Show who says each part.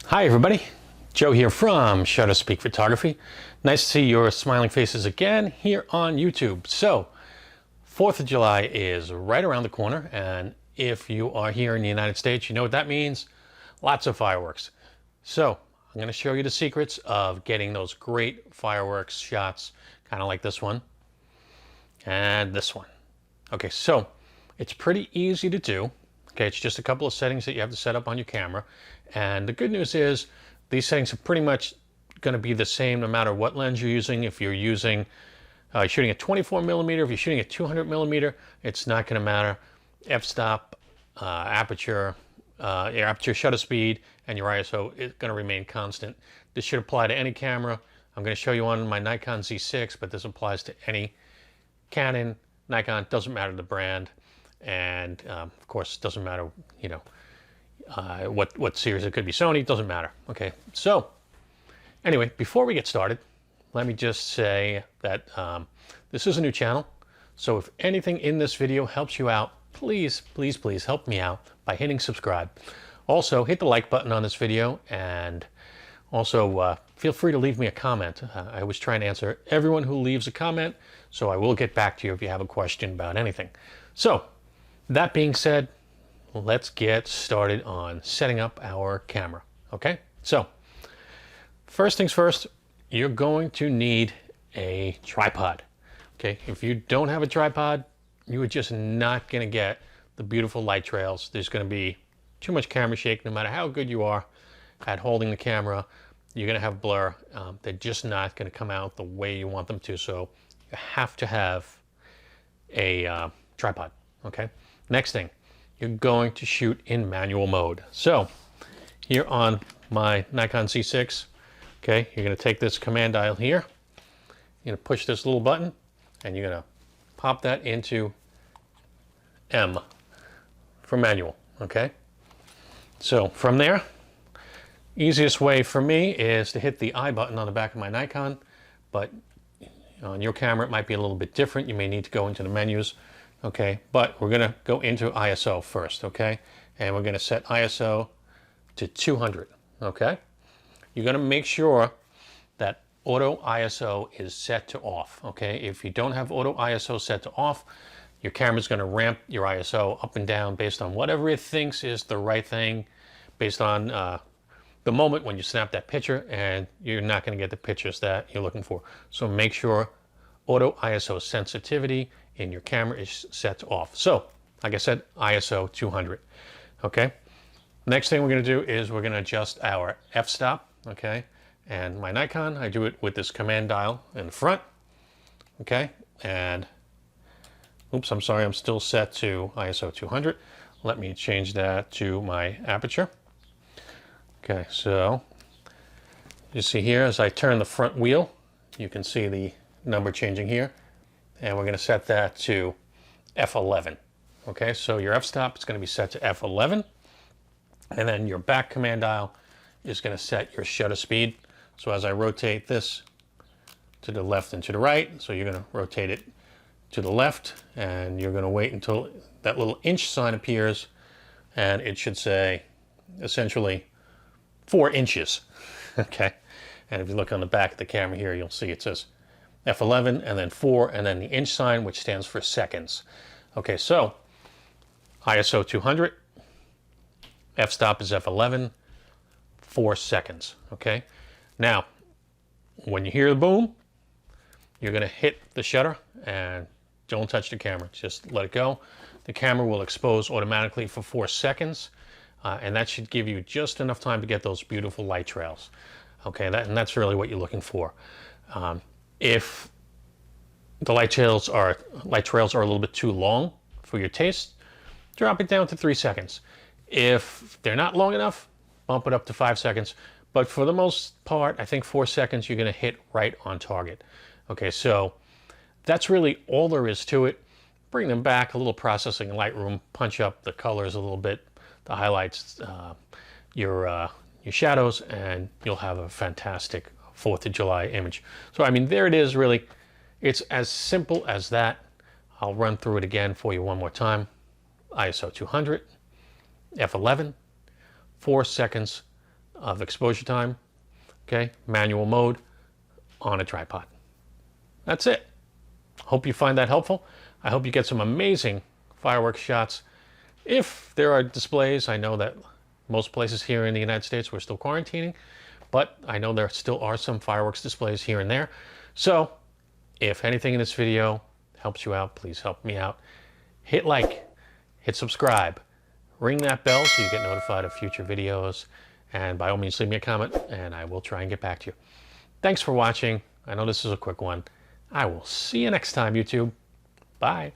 Speaker 1: Hi everybody, Joe here from SHUTTERSPEAK Photography. Nice to see your smiling faces again here on YouTube. So, 4th of July is right around the corner, and if you are here in the United States, you know what that means. Lots of fireworks. So, I'm going to show you the secrets of getting those great fireworks shots, kind of like this one and this one. Okay, so it's pretty easy to do. Okay, it's just a couple of settings that you have to set up on your camera. And the good news is these settings are pretty much going to be the same no matter what lens you're using. If you're using, shooting at 24 millimeter, if you're shooting at 200 millimeter, it's not going to matter. F-stop, aperture, your aperture shutter speed, and your ISO is going to remain constant. This should apply to any camera. I'm going to show you on my Nikon Z6, but this applies to any Canon, Nikon, doesn't matter the brand. And of course, it doesn't matter, you know, what series. It could be Sony, it doesn't matter. Okay, so anyway, before we get started, let me just say that this is a new channel. So if anything in this video helps you out, please, please, please help me out by hitting subscribe. Also, hit the like button on this video, and also feel free to leave me a comment. I always try and answer everyone who leaves a comment, so I will get back to you if you have a question about anything. So, that being said, let's get started on setting up our camera, okay? So, first things first, you're going to need a tripod, okay? If you don't have a tripod, you are just not gonna get the beautiful light trails. There's gonna be too much camera shake. No matter how good you are at holding the camera, you're gonna have blur. They're just not gonna come out the way you want them to, so you have to have a tripod, okay? Next thing, you're going to shoot in manual mode. So here on my Nikon Z6, okay, you're going to take this command dial here, you're going to push this little button, and you're going to pop that into M for manual, okay? So from there, easiest way for me is to hit the I button on the back of my Nikon, but on your camera it might be a little bit different. You may need to go into the menus. Okay, but we're gonna go into ISO first, okay? And we're gonna set ISO to 200, okay? You're gonna make sure that auto ISO is set to off, okay? If you don't have auto ISO set to off, your camera's gonna ramp your ISO up and down based on whatever it thinks is the right thing, based on the moment when you snap that picture, and you're not gonna get the pictures that you're looking for. So make sure auto ISO sensitivity in your camera is set off. So, like I said, ISO 200, okay? Next thing we're gonna do is we're gonna adjust our f-stop, okay? And my Nikon, I do it with this command dial in the front, okay? And, oops, I'm sorry, I'm still set to ISO 200. Let me change that to my aperture. Okay, so, you see here, as I turn the front wheel, you can see the number changing here. And we're going to set that to F11. Okay, so your f-stop is going to be set to F11, and then your back command dial is going to set your shutter speed. So as I rotate this to the left and to the right, so you're going to rotate it to the left, and you're going to wait until that little inch sign appears, and it should say essentially 4 inches. Okay, and if you look on the back of the camera here, you'll see it says F11 and then 4 and then the inch sign, which stands for seconds. Okay, so ISO 200, f-stop is F11, 4 seconds, okay? Now, when you hear the boom, you're gonna hit the shutter and don't touch the camera, just let it go. The camera will expose automatically for 4 seconds, and that should give you just enough time to get those beautiful light trails. Okay, and that's really what you're looking for. If the light trails are a little bit too long for your taste, drop it down to 3 seconds. If they're not long enough, bump it up to 5 seconds. But for the most part, I think 4 seconds you're going to hit right on target. Okay, so that's really all there is to it. Bring them back a little, processing in Lightroom, punch up the colors a little bit, the highlights, your shadows, and you'll have a fantastic 4th of July image. So I mean, there it is, really. It's as simple as that. I'll run through it again for you one more time. ISO 200, f11, 4 seconds of exposure time, okay, manual mode on a tripod. That's it. Hope you find that helpful. I hope you get some amazing fireworks shots. If there are displays, I know that most places here in the United States we're still quarantining, but I know there still are some fireworks displays here and there. So if anything in this video helps you out, please help me out. Hit like, hit subscribe, ring that bell so you get notified of future videos, and by all means leave me a comment and I will try and get back to you. Thanks for watching. I know this is a quick one. I will see you next time, YouTube. Bye.